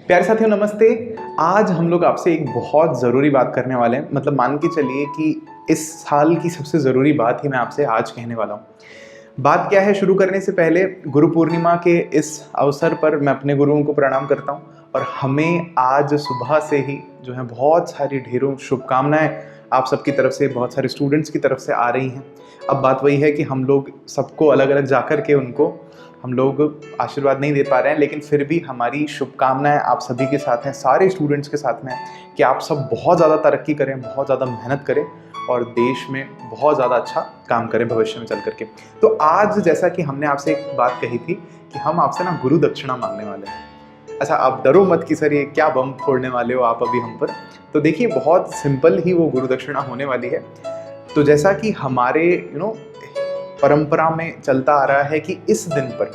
प्यारे साथियों नमस्ते। आज हम लोग आपसे एक बहुत ज़रूरी बात करने वाले हैं। मतलब मान के चलिए कि इस साल की सबसे ज़रूरी बात ही मैं आपसे आज कहने वाला हूँ। बात क्या है, शुरू करने से पहले गुरु पूर्णिमा के इस अवसर पर मैं अपने गुरुओं को प्रणाम करता हूँ और हमें आज सुबह से ही जो है बहुत सारी ढेरों शुभकामनाएं आप सबकी तरफ से, बहुत सारे स्टूडेंट्स की तरफ से आ रही हैं। अब बात वही है कि हम लोग सबको अलग अलग जाकर के उनको हम लोग आशीर्वाद नहीं दे पा रहे हैं, लेकिन फिर भी हमारी शुभकामनाएं आप सभी के साथ हैं, सारे स्टूडेंट्स के साथ में हैं कि आप सब बहुत ज़्यादा तरक्की करें, बहुत ज़्यादा मेहनत करें और देश में बहुत ज़्यादा अच्छा काम करें भविष्य में चल करके। तो आज जैसा कि हमने आपसे एक बात कही थी कि हम आपसे ना गुरु दक्षिणा मांगने वाले हैं। अच्छा, आप डरो मत कि सर ये क्या बम फोड़ने वाले हो आप अभी हम पर। तो देखिए, बहुत सिंपल ही वो गुरु दक्षिणा होने वाली है। तो जैसा कि हमारे परंपरा में चलता आ रहा है कि इस दिन पर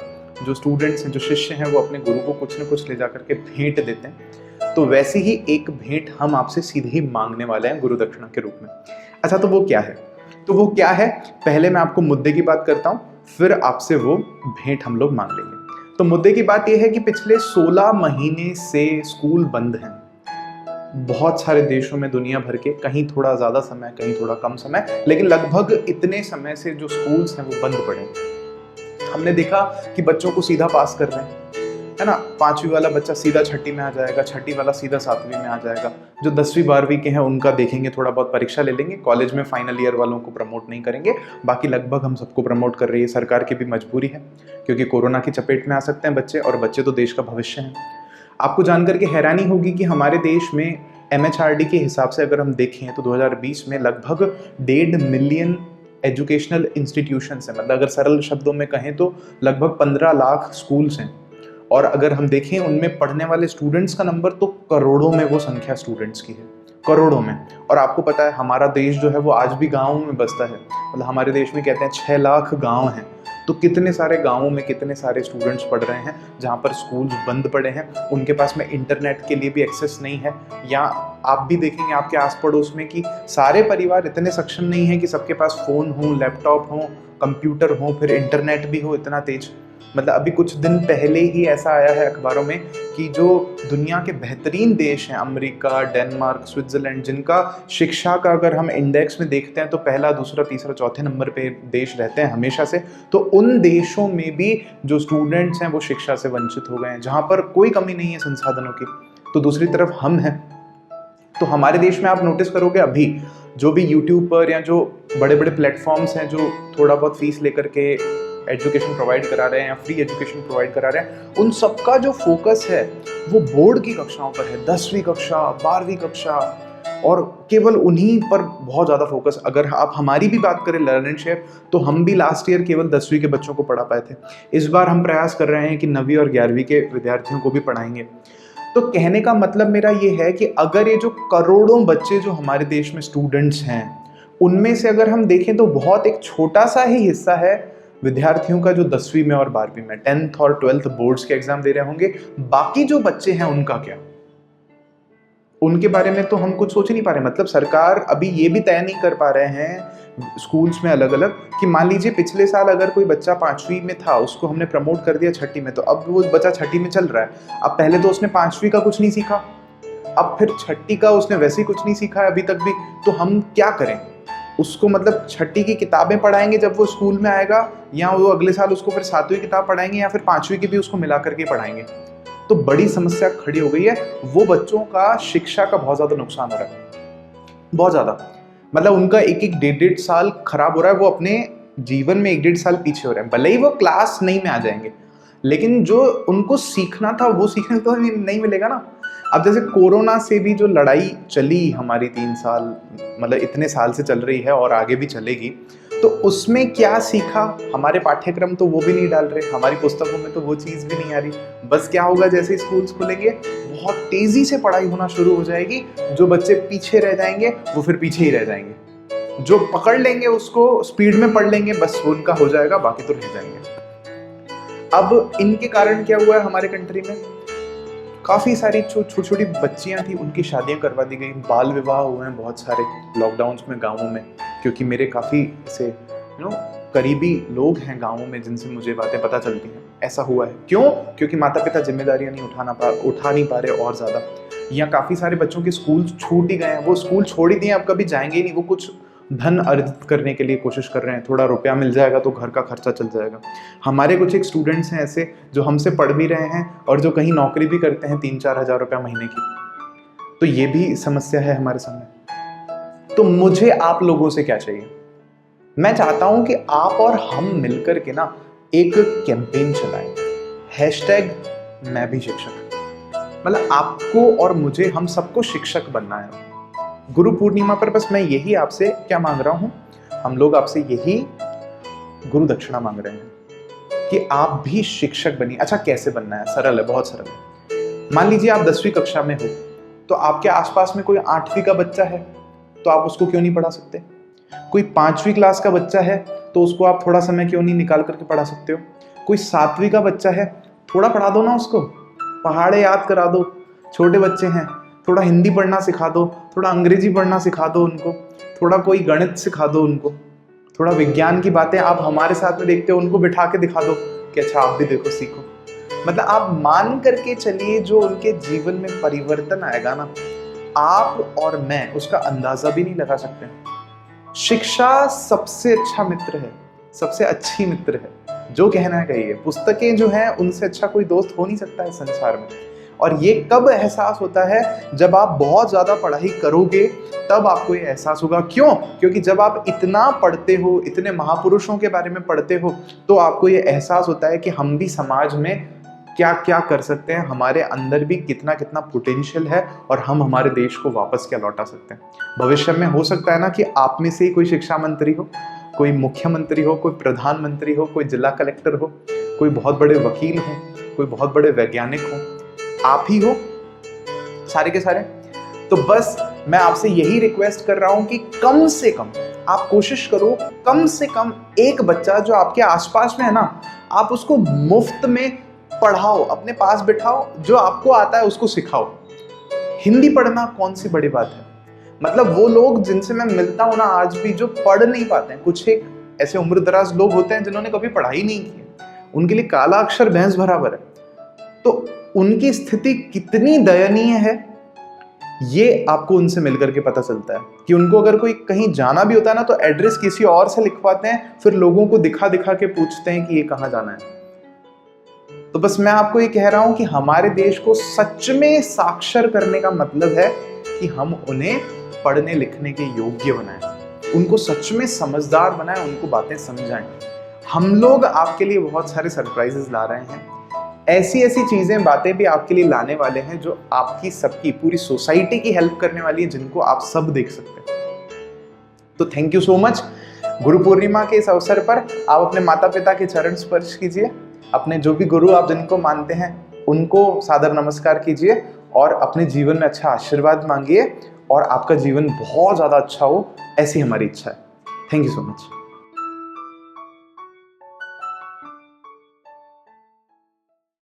जो स्टूडेंट्स हैं, जो शिष्य हैं, वो अपने गुरु को कुछ न कुछ ले जा करके भेंट देते हैं। तो वैसे ही एक भेंट हम आपसे सीधे ही मांगने वाले हैं गुरु दक्षिणा के रूप में। अच्छा, तो वो क्या है? पहले मैं आपको मुद्दे की बात करता हूँ, फिर आपसे वो भेंट हम लोग मांग लेंगे। तो मुद्दे की बात यह है कि पिछले 16 महीने से स्कूल बंद हैं बहुत सारे देशों में, दुनिया भर के, कहीं थोड़ा ज़्यादा समय, कहीं थोड़ा कम समय, लेकिन लगभग इतने समय से जो स्कूल्स हैं वो बंद पड़े हैं। हमने देखा कि बच्चों को सीधा पास कर रहे हैं, है ना। 5वीं वाला बच्चा सीधा छठी में आ जाएगा, छठी वाला सीधा 7वीं में आ जाएगा। जो 10वीं 12वीं के हैं उनका देखेंगे, थोड़ा बहुत परीक्षा ले लेंगे, कॉलेज में फाइनल ईयर वालों को प्रमोट नहीं करेंगे, बाकी लगभग हम सबको प्रमोट कर रही है। सरकार की भी मजबूरी है क्योंकि कोरोना की चपेट में आ सकते हैं बच्चे, और बच्चे तो देश का भविष्य हैं। आपको जानकर के हैरानी होगी कि हमारे देश में MHRD के हिसाब से अगर हम देखें तो 2020 में लगभग 1.5 मिलियन एजुकेशनल इंस्टीट्यूशंस हैं। मतलब अगर सरल शब्दों में कहें तो लगभग 15 लाख स्कूल्स हैं, और अगर हम देखें उनमें पढ़ने वाले स्टूडेंट्स का नंबर तो करोड़ों में वो संख्या स्टूडेंट्स की है, करोड़ों में। और आपको पता है हमारा देश जो है वो आज भी गाँवों में बसता है। मतलब हमारे देश में कहते हैं 6 लाख गाँव हैं। तो कितने सारे गाँवों में कितने सारे स्टूडेंट्स पढ़ रहे हैं जहाँ पर स्कूल्स बंद पड़े हैं, उनके पास में इंटरनेट के लिए भी एक्सेस नहीं है। या आप भी देखेंगे आपके आस पड़ोस में कि सारे परिवार इतने सक्षम नहीं है कि सबके पास फ़ोन हो, लैपटॉप हो, कंप्यूटर हो, फिर इंटरनेट भी हो इतना तेज। मतलब अभी कुछ दिन पहले ही ऐसा आया है अखबारों में कि जो दुनिया के बेहतरीन देश हैं, अमेरिका, डेनमार्क, स्विट्ज़रलैंड, जिनका शिक्षा का अगर हम इंडेक्स में देखते हैं तो पहला, दूसरा, तीसरा, चौथे नंबर पे देश रहते हैं हमेशा से, तो उन देशों में भी जो स्टूडेंट्स हैं वो शिक्षा से वंचित हो गए हैं, जहाँ पर कोई कमी नहीं है संसाधनों की। तो दूसरी तरफ हम हैं। तो हमारे देश में आप नोटिस करोगे अभी जो भी यूट्यूब पर या जो बड़े बड़े प्लेटफॉर्म्स हैं जो थोड़ा बहुत फीस लेकर के एजुकेशन प्रोवाइड करा रहे हैं या फ्री एजुकेशन प्रोवाइड करा रहे हैं, उन सबका जो फोकस है वो बोर्ड की कक्षाओं पर है। 10वीं कक्षा, 12वीं कक्षा, और केवल उन्हीं पर बहुत ज़्यादा फोकस। अगर आप हमारी भी बात करें लर्न एंड शेयर, तो हम भी लास्ट ईयर केवल 10वीं के बच्चों को पढ़ा पाए थे। इस बार हम प्रयास कर रहे हैं कि 9वीं और 11वीं के विद्यार्थियों को भी पढ़ाएंगे। तो कहने का मतलब मेरा ये है कि अगर ये जो करोड़ों बच्चे जो हमारे देश में स्टूडेंट्स हैं, उनमें से अगर हम देखें तो बहुत एक छोटा सा ही हिस्सा है विद्यार्थियों का जो 10वीं में और 12वीं में, 10th और 12th बोर्ड्स के एग्जाम दे रहे होंगे। बाकी जो बच्चे हैं उनका क्या? उनके बारे में तो हम कुछ सोच ही नहीं पा रहे। मतलब सरकार अभी ये भी तय नहीं कर पा रहे हैं स्कूल्स में अलग अलग कि मान लीजिए पिछले साल अगर कोई बच्चा 5वीं में था, उसको हमने प्रमोट कर दिया छठी में, तो अब वो बच्चा छठी में चल रहा है। अब पहले तो उसने 5वीं का कुछ नहीं सीखा, अब फिर छठी का उसने वैसे ही कुछ नहीं सीखा है अभी तक भी। तो हम क्या करें उसको? मतलब छठी की किताबें पढ़ाएंगे जब वो स्कूल में आएगा, या वो अगले साल उसको फिर 7वीं किताब पढ़ाएंगे, या फिर 5वीं की भी उसको मिला करके पढ़ाएंगे? तो बड़ी समस्या खड़ी हो गई है। वो बच्चों का शिक्षा का बहुत ज्यादा नुकसान हो रहा है, बहुत ज्यादा। मतलब उनका एक 1.5 साल खराब हो रहा है, वो अपने जीवन में 1.5 साल पीछे हो रहे हैं। भले ही वो क्लास 9 में आ जाएंगे, लेकिन जो उनको सीखना था वो सीखने तो नहीं मिलेगा ना। अब जैसे कोरोना से भी जो लड़ाई चली हमारी 3 साल, मतलब इतने साल से चल रही है और आगे भी चलेगी, तो उसमें क्या सीखा? हमारे पाठ्यक्रम तो वो भी नहीं डाल रहे, हमारी पुस्तकों में तो वो चीज़ भी नहीं आ रही। बस क्या होगा, जैसे स्कूल्स खुलेंगे बहुत तेज़ी से पढ़ाई होना शुरू हो जाएगी। जो बच्चे पीछे रह जाएंगे वो फिर पीछे ही रह जाएंगे, जो पकड़ लेंगे उसको स्पीड में पढ़ लेंगे, बस उनका हो जाएगा, बाकी तो रह जाएंगे। अब इनके कारण क्या हुआ है हमारे कंट्री में? काफ़ी सारी छोटी छोटी बच्चियां थी, उनकी शादियां करवा दी गई, बाल विवाह हुए हैं बहुत सारे लॉकडाउन्स में गाँवों में। क्योंकि मेरे काफ़ी ऐसे करीबी लोग हैं गाँवों में जिनसे मुझे बातें पता चलती हैं, ऐसा हुआ है। क्यों? क्योंकि माता पिता जिम्मेदारियां नहीं उठा नहीं पा रहे और ज़्यादा, या काफ़ी सारे बच्चों के स्कूल छूट ही गए हैं, वो स्कूल छोड़ ही दिए, अब कभी जाएंगे ही नहीं, वो कुछ धन अर्जित करने के लिए कोशिश कर रहे हैं, थोड़ा रुपया मिल जाएगा तो घर का खर्चा चल जाएगा। हमारे कुछ एक स्टूडेंट्स हैं ऐसे जो हमसे पढ़ भी रहे हैं और जो कहीं नौकरी भी करते हैं 3-4 हज़ार रुपया महीने की, तो ये भी समस्या है हमारे सामने। तो मुझे आप लोगों से क्या चाहिए? मैं चाहता हूं कि आप और हम मिलकर के ना एक कैंपेन चलाएं, हैशटैग मैं भी शिक्षक। मतलब आपको और मुझे, हम सबको शिक्षक बनना है। गुरु पूर्णिमा पर बस मैं यही आपसे क्या मांग रहा हूं, हम लोग आपसे यही गुरु दक्षिणा मांग रहे हैं कि आप भी शिक्षक बनिए। अच्छा, कैसे बनना है? सरल है, बहुत सरल है। मान लीजिए आप 10वीं कक्षा में हो, तो आपके आसपास में कोई 8वीं का बच्चा है, तो आप उसको क्यों नहीं पढ़ा सकते? कोई 5वीं क्लास का बच्चा है, तो उसको आप थोड़ा समय क्यों नहीं निकाल करके पढ़ा सकते हो? कोई 7वीं का बच्चा है, थोड़ा पढ़ा दो ना उसको, पहाड़े याद करा दो, छोटे बच्चे हैं, थोड़ा हिंदी पढ़ना सिखा दो, थोड़ा अंग्रेजी पढ़ना सिखा दो उनको, थोड़ा कोई गणित सिखा दो उनको, थोड़ा विज्ञान की बातें आप हमारे साथ में देखते हो, उनको बिठा के दिखा दो कि अच्छा आप भी देखो, सीखो। मतलब आप मान करके चलिए, जो उनके जीवन में परिवर्तन आएगा ना, आप और मैं उसका अंदाजा भी नहीं लगा सकते। शिक्षा सबसे अच्छा मित्र है, सबसे अच्छी मित्र है, जो कहना है कहिए। पुस्तकें जो हैं उनसे अच्छा कोई दोस्त हो नहीं सकता है संसार में। और ये कब एहसास होता है? जब आप बहुत ज़्यादा पढ़ाई करोगे तब आपको ये एहसास होगा। क्यों? क्योंकि जब आप इतना पढ़ते हो, इतने महापुरुषों के बारे में पढ़ते हो, तो आपको ये एहसास होता है कि हम भी समाज में क्या क्या कर सकते हैं, हमारे अंदर भी कितना कितना पोटेंशियल है और हम हमारे देश को वापस क्या लौटा सकते हैं। भविष्य में हो सकता है ना कि आप में से ही कोई शिक्षा मंत्री हो, कोई मुख्यमंत्री हो, कोई प्रधानमंत्री हो, कोई जिला कलेक्टर हो, कोई बहुत बड़े वकील हो, कोई बहुत बड़े वैज्ञानिक हो, आप ही हो सारे के सारे। तो बस मैं आपसे यही रिक्वेस्ट कर रहा हूं कि कम से कम आप कोशिश करो, कम से कम एक बच्चा जो आपके आसपास में है ना, आप उसको मुफ्त में पढ़ाओ, अपने पास बिठाओ, जो आपको आता है उसको सिखाओ। हिंदी पढ़ना कौन सी बड़ी बात है? मतलब वो लोग जिनसे मैं मिलता हूं ना आज भी, जो पढ़ नहीं पाते हैं, कुछ एक ऐसे उम्रदराज लोग होते हैं जिन्होंने कभी पढ़ाई नहीं की, उनके लिए काला अक्षर भैंस बराबर है, तो उनकी स्थिति कितनी दयनीय है ये आपको उनसे मिलकर के पता चलता है। कि उनको अगर कोई कहीं जाना भी होता है ना, तो एड्रेस किसी और से लिखवाते हैं, फिर लोगों को दिखा दिखा के पूछते हैं कि ये कहाँ जाना है। तो बस मैं आपको ये कह रहा हूं कि हमारे देश को सच में साक्षर करने का मतलब है कि हम उन्हें पढ़ने लिखने के योग्य बनाएं, उनको सच में समझदार बनाएं, उनको बातें समझाएं। हम लोग आपके लिए बहुत सारे सरप्राइजेस ला रहे हैं, ऐसी ऐसी चीजें, बातें भी आपके लिए लाने वाले हैं जो आपकी सबकी, पूरी सोसाइटी की हेल्प करने वाली है, जिनको आप सब देख सकते हैं। तो thank you so much. Guru Purnima के इस अवसर पर आप अपने माता पिता के चरण स्पर्श कीजिए, अपने जो भी गुरु आप जिनको मानते हैं उनको सादर नमस्कार कीजिए और अपने जीवन में अच्छा आशीर्वाद मांगिए और आपका जीवन बहुत ज़्यादा अच्छा हो, ऐसी हमारी इच्छा है। Thank you so much.